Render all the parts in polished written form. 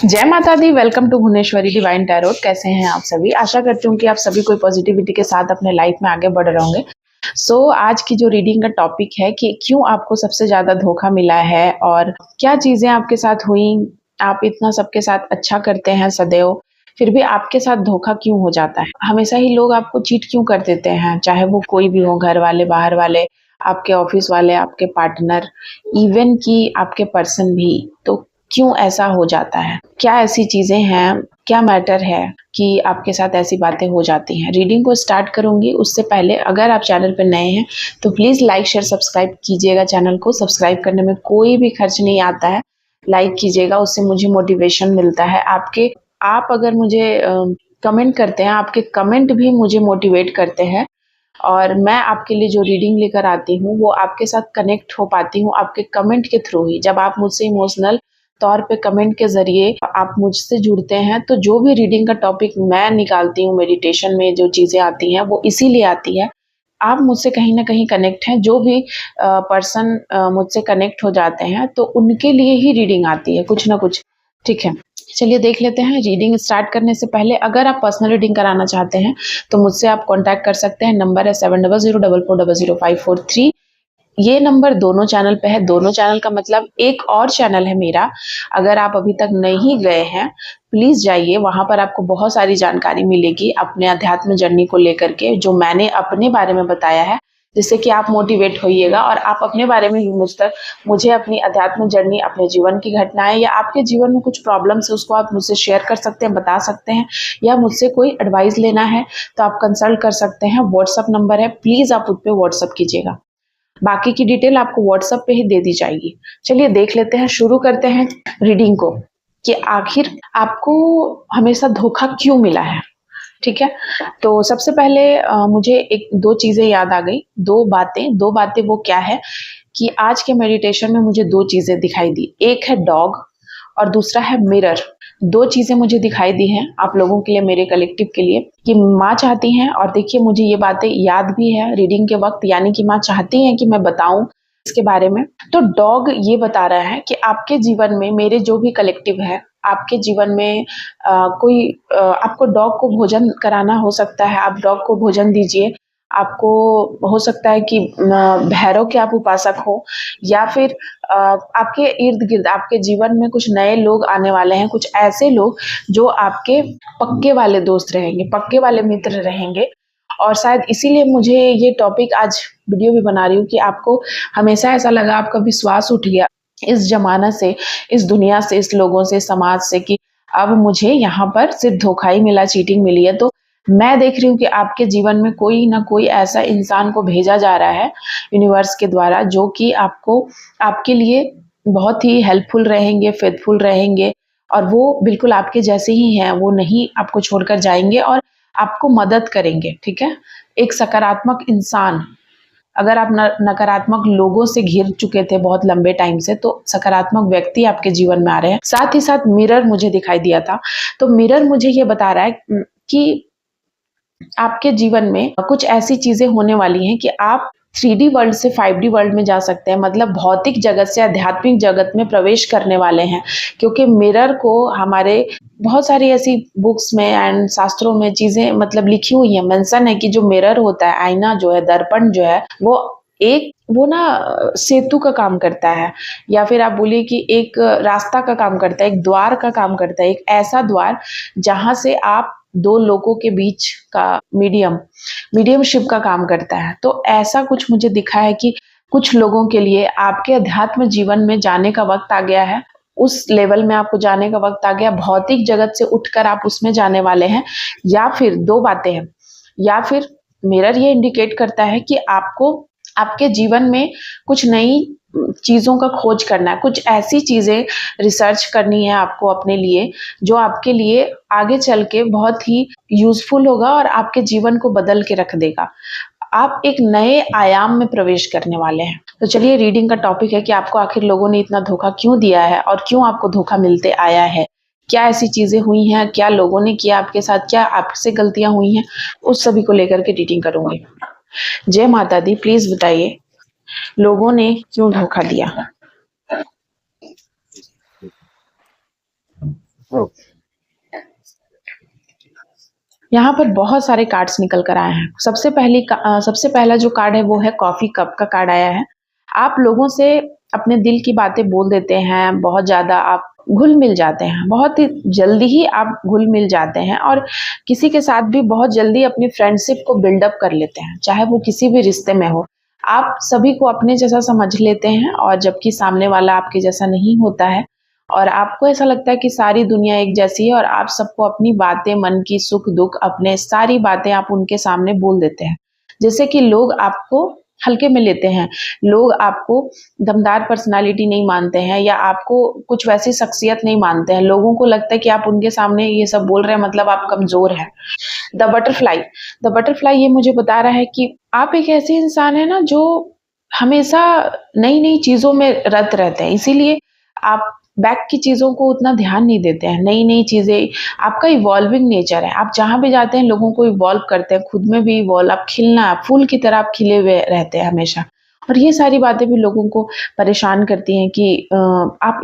जय माता दी। Welcome to Bhuvaneshwari divine tarot. कैसे हैं आप सभी? आशा करती हूँ कि आप सभी कोई पॉजिटिविटी के साथ अपने लाइफ में आगे बढ़ रहे होंगे। आज की जो रीडिंग का टॉपिक है कि क्यों आपको सबसे ज्यादा धोखा मिला है और क्या चीजें आपके साथ हुई। आप इतना सबके साथ अच्छा करते हैं सदैव, फिर भी आपके साथ धोखा क्यों हो जाता है? हमेशा ही लोग आपको चीट क्यों कर देते हैं, चाहे वो कोई भी हो, घर वाले, बाहर वाले, आपके ऑफिस वाले, आपके पार्टनर, इवन कि आपके पर्सन भी। तो क्यों ऐसा हो जाता है? क्या ऐसी चीजें हैं, क्या मैटर है कि आपके साथ ऐसी बातें हो जाती हैं? रीडिंग को स्टार्ट करूंगी उससे पहले अगर आप चैनल पर नए हैं तो प्लीज लाइक शेयर सब्सक्राइब कीजिएगा। चैनल को सब्सक्राइब करने में कोई भी खर्च नहीं आता है, लाइक कीजिएगा, उससे मुझे मोटिवेशन मिलता है। आप अगर मुझे कमेंट करते हैं, आपके कमेंट भी मुझे मोटिवेट करते हैं और मैं आपके लिए जो रीडिंग लेकर आती हूँ वो आपके साथ कनेक्ट हो पाती हूँ आपके कमेंट के थ्रू ही। जब आप मुझसे इमोशनल तौर पे कमेंट के जरिए आप मुझसे जुड़ते हैं तो जो भी रीडिंग का टॉपिक मैं निकालती हूँ, मेडिटेशन में जो चीजें आती हैं वो इसीलिए आती है। आप मुझसे कहीं ना कहीं कनेक्ट हैं। जो भी पर्सन मुझसे कनेक्ट हो जाते हैं तो उनके लिए ही रीडिंग आती है कुछ ना कुछ। ठीक है, चलिए देख लेते हैं। रीडिंग स्टार्ट करने से पहले अगर आप पर्सनल रीडिंग कराना चाहते हैं तो मुझसे आप कांटेक्ट कर सकते हैं। नंबर है 7004400543। ये नंबर दोनों चैनल पे है। दोनों चैनल का मतलब एक और चैनल है मेरा। अगर आप अभी तक नहीं गए हैं प्लीज जाइए, वहां पर आपको बहुत सारी जानकारी मिलेगी अपने अध्यात्म जर्नी को लेकर के, जो मैंने अपने बारे में बताया है, जिससे कि आप मोटिवेट होइएगा और आप अपने बारे में भी मुझे अपनी अध्यात्म जर्नी, अपने जीवन की घटनाएं या आपके जीवन में कुछ प्रॉब्लम्स है उसको आप मुझसे शेयर कर सकते हैं, बता सकते हैं, या मुझसे कोई एडवाइस लेना है तो आप कंसल्ट कर सकते हैं। व्हाट्सअप नंबर है, प्लीज आप उस पर व्हाट्सअप कीजिएगा। बाकी की डिटेल आपको व्हाट्सएप पे ही दे दी जाएगी। चलिए देख लेते हैं, शुरू करते हैं रीडिंग को कि आखिर आपको हमेशा धोखा क्यों मिला है। ठीक है, तो सबसे पहले मुझे एक दो चीजें याद आ गई, दो बातें वो क्या है कि आज के मेडिटेशन में मुझे दो चीजें दिखाई दी। एक है डॉग और दूसरा है मिरर। दो चीजें मुझे दिखाई दी हैं आप लोगों के लिए, मेरे कलेक्टिव के लिए, कि माँ चाहती हैं, और देखिए मुझे ये बातें याद भी है रीडिंग के वक्त, यानी कि माँ चाहती हैं कि मैं बताऊं इसके बारे में। तो डॉग ये बता रहा है कि आपके जीवन में, मेरे जो भी कलेक्टिव है, आपके जीवन में आपको डॉग को भोजन कराना हो सकता है। आप डॉग को भोजन दीजिए। आपको हो सकता है कि भैरव के आप उपासक हो, या फिर आपके इर्द गिर्द आपके जीवन में कुछ नए लोग आने वाले हैं, कुछ ऐसे लोग जो आपके पक्के वाले दोस्त रहेंगे, पक्के वाले मित्र रहेंगे। और शायद इसीलिए मुझे ये टॉपिक आज वीडियो भी बना रही हूँ कि आपको हमेशा ऐसा लगा, आपका विश्वास उठ गया इस जमाना से, इस दुनिया से, इस लोगों से, समाज से, कि अब मुझे यहाँ पर सिर्फ धोखा ही मिला, चीटिंग मिली है। तो मैं देख रही हूँ कि आपके जीवन में कोई ना कोई ऐसा इंसान को भेजा जा रहा है यूनिवर्स के द्वारा, जो कि आपके लिए बहुत ही हेल्पफुल रहेंगे, फेथफुल रहेंगे, और वो बिल्कुल आपके जैसे ही हैं। वो नहीं आपको छोड़कर जाएंगे और आपको मदद करेंगे। ठीक है, एक सकारात्मक इंसान। अगर आप नकारात्मक लोगों से घिर चुके थे बहुत लंबे टाइम से, तो सकारात्मक व्यक्ति आपके जीवन में आ रहे हैं। साथ ही साथ मिरर मुझे दिखाई दिया था। तो मिरर मुझे ये बता रहा है कि आपके जीवन में कुछ ऐसी चीजें होने वाली हैं कि आप 3D वर्ल्ड से 5D वर्ल्ड में जा सकते हैं, मतलब भौतिक जगत से आध्यात्मिक जगत में प्रवेश करने वाले हैं। क्योंकि मिरर को हमारे बहुत सारी ऐसी बुक्स में एंड शास्त्रों में चीजें मतलब लिखी हुई है, मेंशन है कि जो मिरर होता है, आईना जो है, दर्पण जो है, वो ना सेतु का काम करता है, या फिर आप बोलिए कि एक रास्ता का काम करता है, एक द्वार का काम करता है, एक ऐसा द्वार जहां से आप दो लोगों के बीच का मीडियमशिप का काम करता है। तो ऐसा कुछ मुझे दिखा है कि कुछ लोगों के लिए आपके अध्यात्म जीवन में जाने का वक्त आ गया है, उस लेवल में आपको जाने का वक्त आ गया, भौतिक जगत से उठकर आप उसमें जाने वाले हैं। या फिर दो बातें हैं, या फिर मिरर ये इंडिकेट करता है कि आपको आपके जीवन में कुछ नई चीजों का खोज करना है, कुछ ऐसी चीजें रिसर्च करनी है आपको अपने लिए, जो आपके लिए आगे चल के बहुत ही यूजफुल होगा और आपके जीवन को बदल के रख देगा। आप एक नए आयाम में प्रवेश करने वाले हैं। तो चलिए, रीडिंग का टॉपिक है कि आपको आखिर लोगों ने इतना धोखा क्यों दिया है और क्यों आपको धोखा मिलते आया है। क्या ऐसी चीजें हुई हैं, क्या लोगों ने किया आपके साथ, क्या आपसे गलतियां हुई हैं, उस सभी को लेकर के रीडिंग करूंगी। जय माता दी। प्लीज बताइए लोगों ने क्यों धोखा दिया। ओके। यहाँ पर बहुत सारे कार्ड्स निकल कर आए हैं। सबसे पहला जो कार्ड है वो है कॉफ़ी कप का कार्ड आया है। आप लोगों से अपने दिल की बातें बोल देते हैं, बहुत ज़्यादा आप घुल-मिल जाते हैं, बहुत ही जल्दी ही आप घुल-मिल जाते हैं और किसी के साथ भी बहुत जल्दी अपनी फ्रेंडशिप को बिल्डअप कर लेते हैं, चाहे वो किसी भी रिश्ते में हो। आप सभी को अपने जैसा समझ लेते हैं और जबकि सामने वाला आपके जैसा नहीं होता है और आपको ऐसा लगता है कि सारी दुनिया एक जैसी है और आप सबको अपनी बातें, मन की सुख-दुःख, अपने सारी बातें आप उनके सामने बोल देते हैं। जिससे कि लोग आपको हल्के में लेते हैं। लोग आपको दमदार पर्सनैलिटी नहीं मानते हैं या आपको कुछ वैसी शख्सियत नहीं मानते हैं। लोगों को लगता है कि आप उनके सामने ये सब बोल रहे हैं मतलब आप कमज़ोर हैं। द बटरफ्लाई द बटरफ्लाई ये मुझे बता रहा है कि आप एक ऐसे इंसान हैं ना जो हमेशा नई-नई चीज़ों में रत रहते हैं। इसीलिए आप बैक की चीज़ों को उतना ध्यान नहीं देते हैं। नई-नई चीज़ें आपका इवॉल्विंग नेचर है। आप जहाँ भी जाते हैं लोगों को इवॉल्व करते हैं, खुद में भी इवॉल्व आप खिलना फूल की तरह आप खिले हुए रहते हैं हमेशा। और ये सारी बातें भी लोगों को परेशान करती हैं कि आप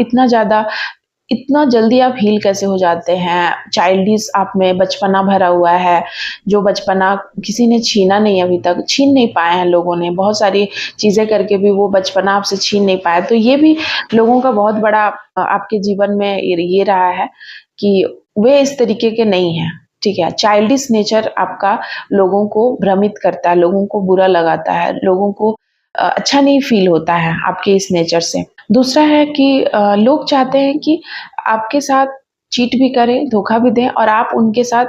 इतना जल्दी आप हील कैसे हो जाते हैं? चाइल्डिश आप में बचपना भरा हुआ है, जो बचपना किसी ने छीना नहीं अभी तक, छीन नहीं पाए हैं लोगों ने, बहुत सारी चीज़ें करके भी वो बचपना आपसे छीन नहीं पाए। तो ये भी लोगों का बहुत बड़ा आपके जीवन में ये रहा है कि वे इस तरीके के नहीं हैं, ठीक है? चाइल्डिश नेचर आपका लोगों को भ्रमित करता है, लोगों को बुरा लगाता है, लोगों को अच्छा नहीं फ़ील होता है आपके इस नेचर से। दूसरा है कि लोग चाहते हैं कि आपके साथ चीट भी करें, धोखा भी दें और आप उनके साथ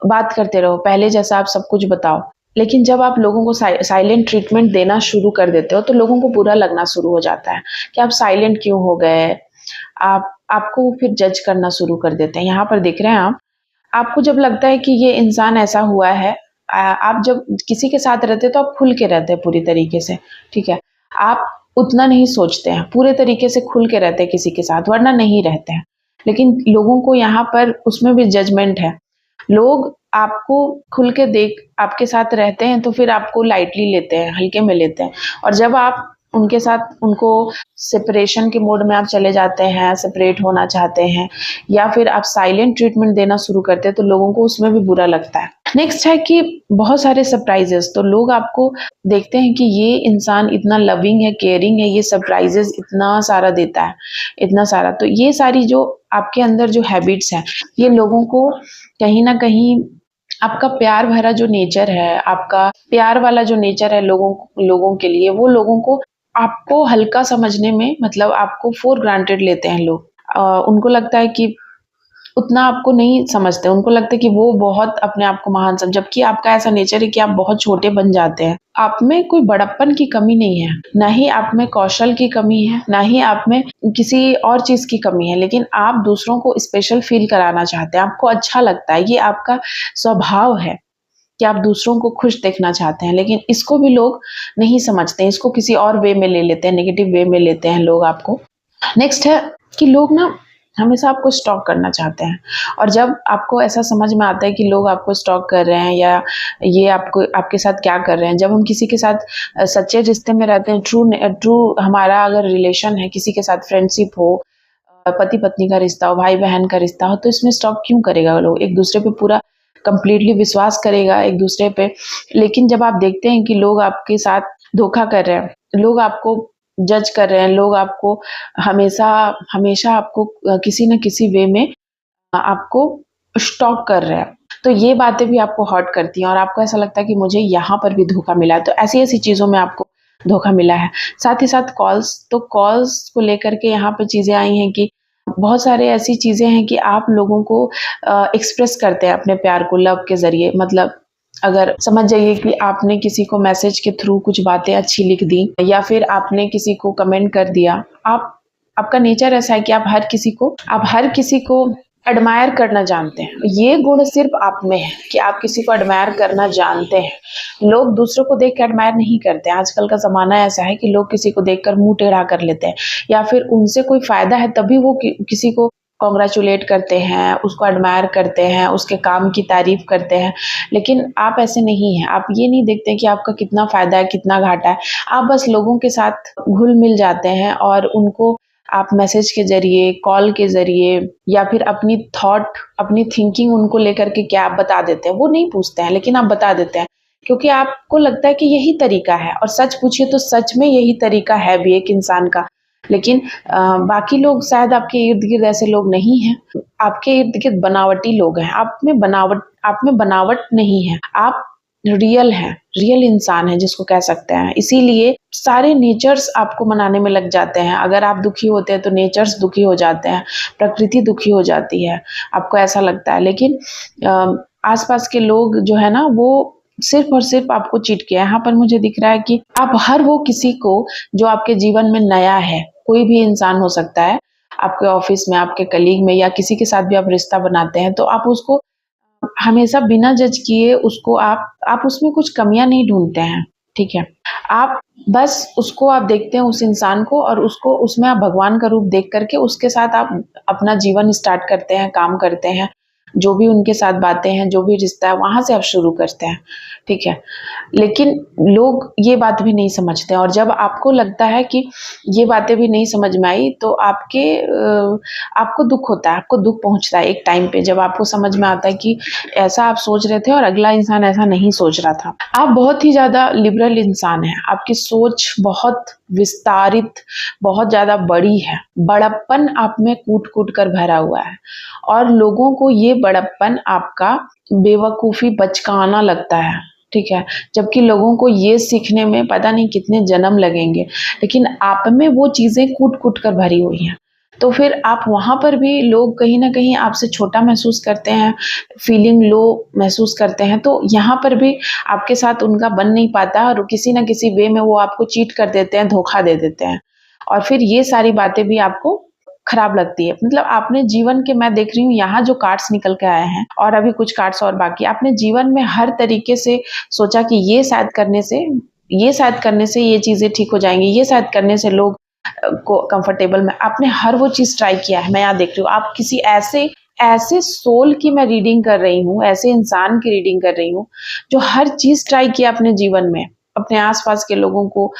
बात करते रहो, पहले जैसा आप सब कुछ बताओ। लेकिन जब आप लोगों को साइलेंट ट्रीटमेंट देना शुरू कर देते हो, तो लोगों को बुरा लगना शुरू हो जाता है कि आप साइलेंट क्यों हो गए? आपको फिर जज करना शुरू कर देते हैं। यहाँ पर देख रहे हैं आप, आपको जब लगता है कि ये इंसान ऐसा हुआ है आप जब किसी के साथ रहते हैं तो आप खुल के रहते हैं पूरी तरीके से, ठीक है? आप उतना नहीं सोचते हैं, पूरे तरीके से खुल के रहते हैं किसी के साथ वरना नहीं रहते हैं। लेकिन लोगों को यहाँ पर उसमें भी जजमेंट है। लोग आपको खुल के देख आपके साथ रहते हैं तो फिर आपको लाइटली लेते हैं, हल्के में लेते हैं और जब आप उनके साथ उनको सेपरेशन के मोड में आप चले जाते हैं, सेपरेट होना चाहते हैं या फिर आप साइलेंट ट्रीटमेंट देना शुरू करते हैं तो लोगों को उसमें भी बुरा लगता है। नेक्स्ट है कि बहुत सारे सरप्राइजेस तो लोग आपको देखते हैं कि ये इंसान इतना लविंग है, केयरिंग है, ये सरप्राइजेस इतना सारा देता है, इतना सारा। तो ये सारी जो आपके अंदर जो हैबिट्स हैं, ये लोगों को कहीं न कहीं आपका प्यार भरा जो नेचर है, आपका प्यार वाला जो नेचर है लोगों लोगों के लिए, वो लोगों को आपको हल्का समझने में मतलब आपको फॉर ग्रांटेड लेते हैं लोग। उनको लगता है कि उतना आपको नहीं समझते, उनको लगता है कि वो बहुत अपने आप को महान जबकि आपका ऐसा नेचर है कि आप बहुत छोटे बन जाते हैं। आप में कोई बड़प्पन की कमी नहीं है, ना ही आप में कौशल की कमी है, ना ही आप में किसी और चीज़ की कमी है, लेकिन आप दूसरों को स्पेशल फ़ील कराना चाहते हैं, आपको अच्छा लगता है, ये आपका स्वभाव है कि आप दूसरों को खुश देखना चाहते हैं, लेकिन इसको भी लोग नहीं समझते हैं, इसको किसी और वे में ले लेते हैं, नेगेटिव वे में लेते हैं लोग आपको। नेक्स्ट है कि लोग ना हमेशा आपको स्टॉक करना चाहते हैं और जब आपको ऐसा समझ में आता है कि लोग आपको स्टॉक कर रहे हैं या ये आपको आपके साथ क्या कर रहे हैं, जब हम किसी के साथ सच्चे रिश्ते में रहते हैं, ट्रू हमारा अगर रिलेशन है, किसी के साथ फ्रेंडशिप हो, पति पत्नी का रिश्ता हो, भाई बहन का रिश्ता हो, तो इसमें स्टॉक क्यों करेगा लोग? एक दूसरे पे पूरा कंप्लीटली विश्वास करेगा एक दूसरे पे। लेकिन जब आप देखते हैं कि लोग आपके साथ धोखा कर रहे हैं, लोग आपको जज कर रहे हैं, लोग आपको हमेशा हमेशा आपको किसी न किसी वे में आपको स्टॉक कर रहे हैं। तो ये बातें भी आपको हर्ट करती हैं और आपको ऐसा लगता है कि मुझे यहाँ पर भी धोखा मिला है। तो ऐसी-ऐसी चीज़ों में आपको धोखा मिला है। साथ ही साथ कॉल्स को लेकर के यहाँ पे चीज़ें आई हैं कि बहुत सारे ऐसी चीज़ें हैं कि आप लोगों को एक्सप्रेस करते हैं अपने प्यार को लव के ज़रिए। मतलब अगर समझ जाइए कि आपने किसी को मैसेज के थ्रू कुछ बातें अच्छी लिख दी या फिर आपने किसी को कमेंट कर दिया। आपका नेचर ऐसा है कि आप हर किसी को एडमायर करना जानते हैं। ये गुण सिर्फ़ आप में है कि आप किसी को एडमायर करना जानते हैं। लोग दूसरों को देख के एडमायर नहीं करते हैं। आजकल का ज़माना ऐसा है कि लोग किसी को देखकर मुँह टेढ़ा कर लेते हैं या फिर उनसे कोई फ़ायदा है तभी वो किसी को कांग्रेचुलेट करते हैं, उसको एडमायर करते हैं, उसके काम की तारीफ़ करते हैं। लेकिन आप ऐसे नहीं हैं। आप ये नहीं देखते कि आपका कितना फ़ायदा है, कितना घाटा है। आप बस लोगों के साथ घुल-मिल जाते हैं और उनको आप मैसेज के ज़रिए, कॉल के ज़रिए या फिर अपनी थॉट, अपनी थिंकिंग उनको लेकर के क्या आप बता देते हैं। वो नहीं पूछते हैं लेकिन आप बता देते हैं क्योंकि आपको लगता है कि यही तरीका है और सच पूछिए तो सच में यही तरीका है भी एक इंसान का। लेकिन बाकी लोग शायद आपके इर्द-गिर्द ऐसे लोग नहीं हैं। आपके इर्द-गिर्द बनावटी लोग हैं। आप में बनावट नहीं है। आप रियल हैं, रियल इंसान हैं जिसको कह सकते हैं। इसीलिए सारे नेचर्स आपको मनाने में लग जाते हैं। अगर आप दुखी होते हैं तो नेचर्स दुखी हो जाते हैं, प्रकृति दुखी हो जाती है, आपको ऐसा लगता है। लेकिन आस-पास के लोग जो है ना वो सिर्फ़ और सिर्फ़ आपको चीट किया है। यहाँ पर मुझे दिख रहा है कि आप हर वो किसी को जो आपके जीवन में नया है, कोई भी इंसान हो सकता है, आपके ऑफ़िस में, आपके कलीग में या किसी के साथ भी आप रिश्ता बनाते हैं, तो आप उसको हमेशा बिना जज किए उसको आप उसमें कुछ कमियाँ नहीं ढूँढते हैं, ठीक है? आप बस उसको आप देखते हैं उस इंसान को और उसको उसमें आप भगवान का रूप देख कर के उसके साथ आप अपना जीवन स्टार्ट करते हैं, काम करते हैं। जो भी उनके साथ बातें हैं, जो भी रिश्ता है, वहाँ से आप शुरू करते हैं, ठीक है? लेकिन लोग ये बात भी नहीं समझते हैं और जब आपको लगता है कि ये बातें भी नहीं समझ में आई तो आपको दुःख होता है, आपको दुःख पहुँचता है एक टाइम पे जब आपको समझ में आता है कि ऐसा आप सोच रहे थे और अगला इंसान ऐसा नहीं सोच रहा था। आप बहुत ही ज़्यादा लिबरल इंसान हैं, आपकी सोच बहुत विस्तारित, बहुत ज़्यादा बड़ी है। बड़प्पन आप में कूट-कूट कर भरा हुआ है और लोगों को ये बड़प्पन आपका बेवकूफ़ी बचकाना लगता है, ठीक है? जबकि लोगों को ये सीखने में पता नहीं कितने जन्म लगेंगे, लेकिन आप में वो चीज़ें कूट-कूट कर भरी हुई हैं। तो फिर आप वहाँ पर भी लोग कहीं न कहीं आपसे छोटा महसूस करते हैं, फीलिंग लो महसूस करते हैं, तो यहाँ पर भी आपके साथ उनका बन नहीं पाता और किसी न किसी वे में वो आपको चीट कर देते हैं, धोखा दे देते हैं। और फिर ये सारी बातें भी आपको खराब लगती है। मतलब आपने जीवन के मैं देख रही हूँ यहाँ जो कार्ड्स निकल के आए हैं और अभी कुछ कार्ड्स और बाकी, आपने जीवन में हर तरीके से सोचा कि ये शायद करने से ये चीज़ें ठीक हो जाएँगी, ये शायद करने से लोग को कंफर्टेबल में आपने हर वो चीज़ ट्राई किया है। मैं यहाँ देख रही हूँ, आप किसी ऐसे ऐसे सोल की मैं रीडिंग कर रही हूँ, ऐसे इंसान की रीडिंग कर रही हूँ, जो हर चीज़ ट्राई किया अपने जीवन में, अपने आस-पास के लोगों को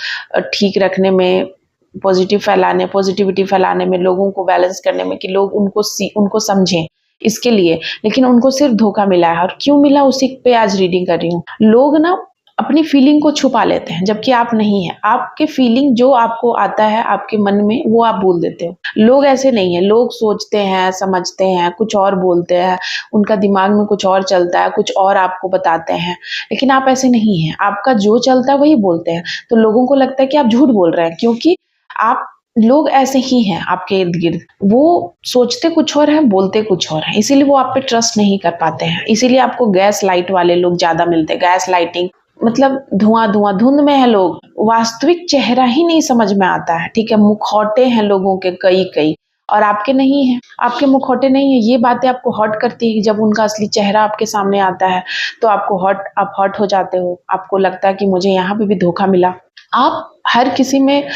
ठीक रखने में, पॉजिटिविटी फैलाने में, लोगों को बैलेंस करने में कि लोग उनको समझें, इसके लिए। लेकिन उनको सिर्फ़ धोखा मिला है और क्यों मिला उसी पे आज रीडिंग कर रही हूँ। लोग ना अपनी फीलिंग को छुपा लेते हैं, जबकि आप नहीं हैं। आपके फीलिंग जो आपको आता है आपके मन में, वो आप बोल देते हो। लोग ऐसे नहीं हैं, लोग सोचते हैं, समझते हैं, कुछ और बोलते हैं, उनका दिमाग में कुछ और चलता है, कुछ और आपको बताते हैं। लेकिन आप ऐसे नहीं हैं, आपका जो चलता है वही बोलते हैं। तो लोगों को लगता है कि आप झूठ बोल रहे हैं क्योंकि आप लोग ऐसे ही हैं आपके इर्द-गिर्द। वो सोचते कुछ और हैं, बोलते कुछ और हैं, इसीलिए वो आप पे ट्रस्ट नहीं कर पाते हैं। इसीलिए आपको गैस लाइट वाले लोग ज़्यादा मिलते हैं। गैस लाइटिंग मतलब धुआँ-धुआँ, धुंध में है लोग, वास्तविक चेहरा ही नहीं समझ में आता है, ठीक है? मुखौटे हैं लोगों के कई-कई और आपके नहीं हैं। आपके मुखौटे नहीं हैं, ये बातें आपको हर्ट करती है जब उनका असली चेहरा आपके सामने आता है, तो आप हर्ट हो जाते हो। आपको लगता है कि मुझे यहाँ पे भी धोखा मिला। आप हर किसी में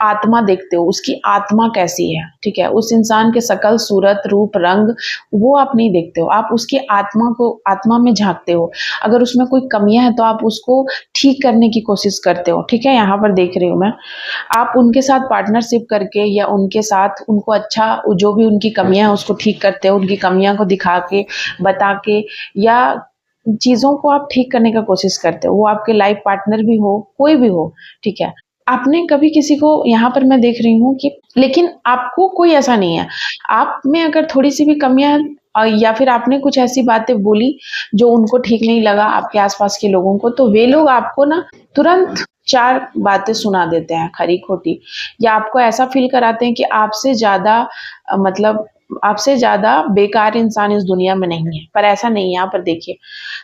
आत्मा देखते हो, उसकी आत्मा कैसी है, ठीक है? उस इंसान के शकल, सूरत, रूप, रंग वो आप नहीं देखते हो, आप उसकी आत्मा में झाँकते हो। अगर उसमें कोई कमियाँ हैं तो आप उसको ठीक करने की कोशिश करते हो, ठीक है? यहाँ पर देख रही हूँ मैं। आप उनके साथ पार्टनरशिप करके या उनके साथ उनको अच्छा जो भी उनकी कमियाँ हैं उसको ठीक करते हो, उनकी कमियाँ को दिखा के, बता के या चीज़ों को आप ठीक करने का कोशिश करते हो। वो आपके लाइफ पार्टनर भी हो, कोई भी हो, ठीक है? आपने कभी किसी को यहाँ पर मैं देख रही हूँ कि लेकिन आपको कोई ऐसा नहीं है। आप में अगर थोड़ी-सी भी कमियाँ या फिर आपने कुछ ऐसी बातें बोली जो उनको ठीक नहीं लगा आपके आस-पास के लोगों को, तो वे लोग आपको ना तुरंत 4 बातें सुना देते हैं खरी-खोटी या आपको ऐसा फ़ील कराते हैं कि मतलब आपसे ज़्यादा बेकार इंसान इस दुनिया में नहीं है, पर ऐसा नहीं है। यहाँ पर देखिए,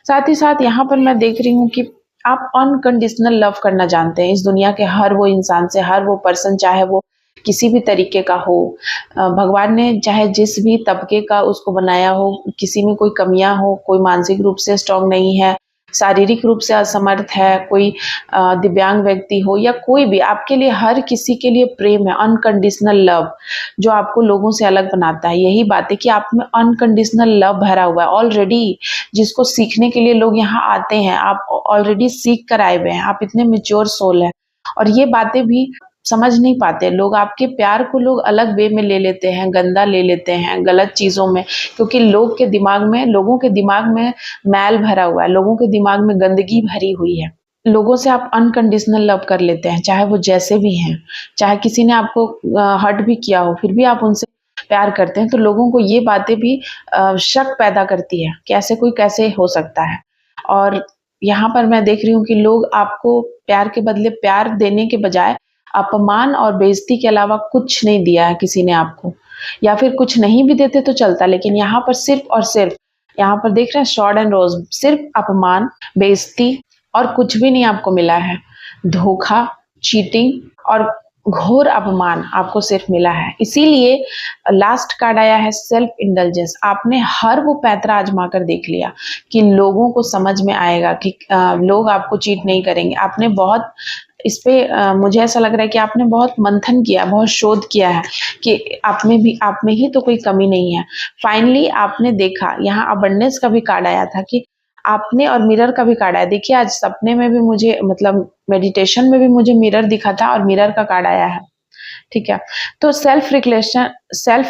साथ ही साथ यहाँ पर मैं देख रही हूँ कि आप अनकंडीशनल लव करना जानते हैं इस दुनिया के हर वो इंसान से, हर वो पर्सन चाहे वो किसी भी तरीके का हो। भगवान ने चाहे जिस भी तबके का उसको बनाया हो, किसी में कोई कमियाँ हो, कोई मानसिक रूप से स्ट्रॉन्ग नहीं है, शारीरिक रूप से असमर्थ है, कोई दिव्यांग व्यक्ति हो या कोई भी, आपके लिए हर किसी के लिए प्रेम है, अनकंडीशनल लव जो आपको लोगों से अलग बनाता है। यही बात है कि आप में अनकंडीशनल लव भरा हुआ है ऑलरेडी, जिसको सीखने के लिए लोग यहाँ आते हैं। आप ऑलरेडी सीख कर आए हुए हैं, आप इतने मैच्योर सोल हैं और ये बातें भी समझ नहीं पाते लोग। आपके प्यार को लोग अलग वे में ले लेते हैं, गंदा ले लेते हैं, गलत चीज़ों में, क्योंकि लोगों के दिमाग में मैल भरा हुआ है, लोगों के दिमाग में गंदगी भरी हुई है। लोगों से आप अनकंडीशनल लव कर लेते हैं, चाहे वो जैसे भी हैं, चाहे किसी ने आपको हर्ट भी किया हो, फिर भी आप उनसे प्यार करते हैं। तो लोगों को ये बातें भी शक पैदा करती है कि ऐसे कोई कैसे हो सकता है। और यहाँ पर मैं देख रही हूँ कि लोग आपको प्यार के बदले प्यार देने के बजाय अपमान और बेइज्जती के अलावा कुछ नहीं दिया है किसी ने आपको, या फिर कुछ नहीं भी देते तो चलता, लेकिन यहाँ पर सिर्फ और सिर्फ, यहाँ पर देख रहे हैं शॉर्ट एंड रोज, सिर्फ अपमान, बेइज्जती और कुछ भी नहीं आपको मिला है। धोखा, चीटिंग और घोर अपमान आपको सिर्फ मिला है। इसीलिए लास्ट कार्ड आया है सेल्फ इंडल्जेंस। आपने हर वो पैंतरा आजमा कर देख लिया कि लोगों को समझ में आएगा कि लोग आपको चीट नहीं करेंगे। आपने बहुत इस पे मुझे ऐसा लग रहा है कि आपने बहुत मंथन किया, बहुत शोध किया है कि आप में ही तो कोई कमी नहीं है। फाइनली आपने देखा, यहाँ अबंडेंस का भी कार्ड आया था कि आपने, और मिरर का भी कार्ड आया। देखिए आज सपने में भी मुझे, मतलब मेडिटेशन में भी मुझे मिरर दिखा था और मिरर का कार्ड आया है। ठीक है, तो सेल्फ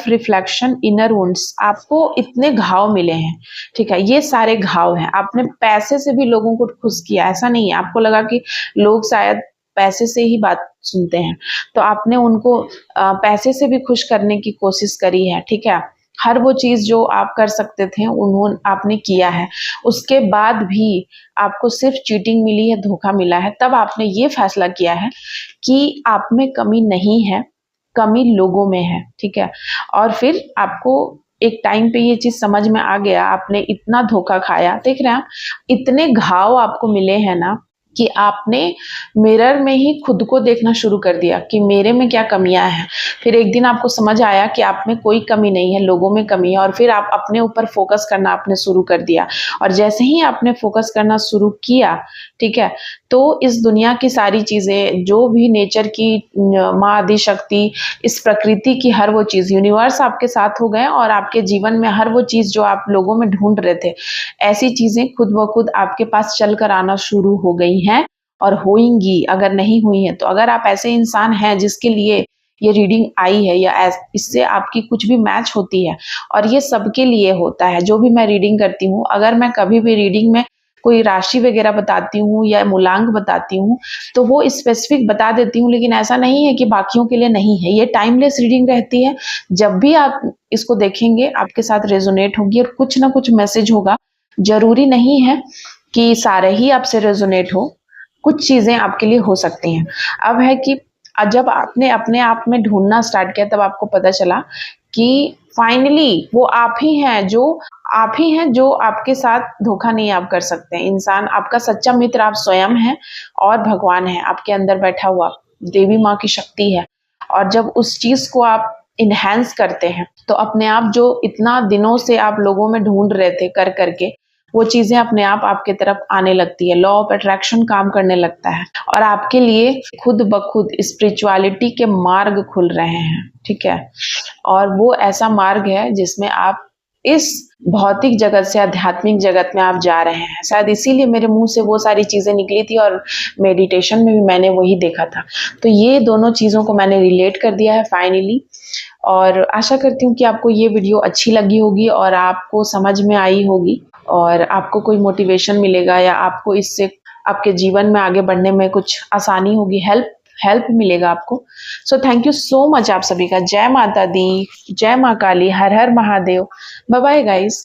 रिफ्लेक्शन, इनर वुंड्स, आपको इतने घाव मिले हैं। ठीक है, ये सारे घाव हैं। आपने पैसे से भी लोगों को खुश किया, ऐसा नहीं है। आपको लगा कि लोग शायद पैसे से ही बात सुनते हैं, तो आपने उनको पैसे से भी खुश करने की कोशिश करी है। ठीक है, हर वो चीज जो आप कर सकते थे उन्होंने आपने किया है। उसके बाद भी आपको सिर्फ चीटिंग मिली है, धोखा मिला है। तब आपने ये फैसला किया है कि आप में कमी नहीं है, कमी लोगों में है। ठीक है, और फिर आपको एक टाइम पे ये चीज समझ में आ गया, आपने इतना धोखा खाया, देख रहे हैं इतने घाव आपको मिले हैं ना, कि आपने मिरर में ही खुद को देखना शुरू कर दिया कि मेरे में क्या कमियां हैं। फिर एक दिन आपको समझ आया कि आप में कोई कमी नहीं है, लोगों में कमी है, और फिर आप अपने ऊपर फोकस करना आपने शुरू कर दिया। और जैसे ही आपने फोकस करना शुरू किया, ठीक है, तो इस दुनिया की सारी चीजें, जो भी नेचर की माँ आदि शक्ति, इस प्रकृति की हर वो चीज, यूनिवर्स आपके साथ हो गए, और आपके जीवन में हर वो चीज जो आप लोगों में ढूंढ रहे थे, ऐसी चीजें खुद ब खुद आपके पास चल कर आना शुरू हो गई हैं और होंगी, अगर नहीं हुई हैं तो। अगर आप ऐसे इंसान हैं जिसके लिए ये रीडिंग आई है, या इससे आपकी कुछ भी मैच होती है, और ये सबके लिए होता है जो भी मैं रीडिंग करती हूँ। अगर मैं कभी भी रीडिंग में कोई राशि वगैरह बताती हूँ या मूलांक बताती हूँ, तो वो स्पेसिफिक बता देती हूँ, लेकिन ऐसा नहीं है कि बाकियों के लिए नहीं है। ये टाइमलेस रीडिंग रहती है। जब भी आप इसको देखेंगे आपके साथ रेजोनेट होगी, और कुछ ना कुछ मैसेज होगा। जरूरी नहीं है कि सारे ही आपसे रेजोनेट हो, कुछ चीजें आपके लिए हो सकती हैं। अब है कि जब आपने अपने आप में ढूंढना स्टार्ट किया, तब आपको पता चला कि फाइनली वो आप ही हैं जो आपके साथ धोखा नहीं आप कर सकते। इंसान, आपका सच्चा मित्र आप स्वयं हैं, और भगवान है आपके अंदर बैठा हुआ, देवी माँ की शक्ति है। और जब उस चीज को आप इनहेंस करते हैं, तो अपने आप जो इतना दिनों से आप लोगों में ढूंढ रहे थे कर करके, वो चीजें अपने आप आपके तरफ आने लगती है। लॉ ऑफ अट्रैक्शन काम करने लगता है, और आपके लिए खुद ब खुद स्पिरिचुअलिटी के मार्ग खुल रहे हैं। ठीक है, और वो ऐसा मार्ग है जिसमें आप इस भौतिक जगत से आध्यात्मिक जगत में आप जा रहे हैं। शायद इसीलिए मेरे मुंह से वो सारी चीजें निकली थी, और मेडिटेशन में भी मैंने वही देखा था। तो ये दोनों चीजों को मैंने रिलेट कर दिया है फाइनली। और आशा करती हूँ कि आपको ये वीडियो अच्छी लगी होगी, और आपको समझ में आई होगी, और आपको कोई मोटिवेशन मिलेगा, या आपको इससे आपके जीवन में आगे बढ़ने में कुछ आसानी होगी, हेल्प मिलेगा आपको। So thank you so much आप सभी का। जय माता दी, जय माँ काली, हर हर महादेव। Bye bye guys.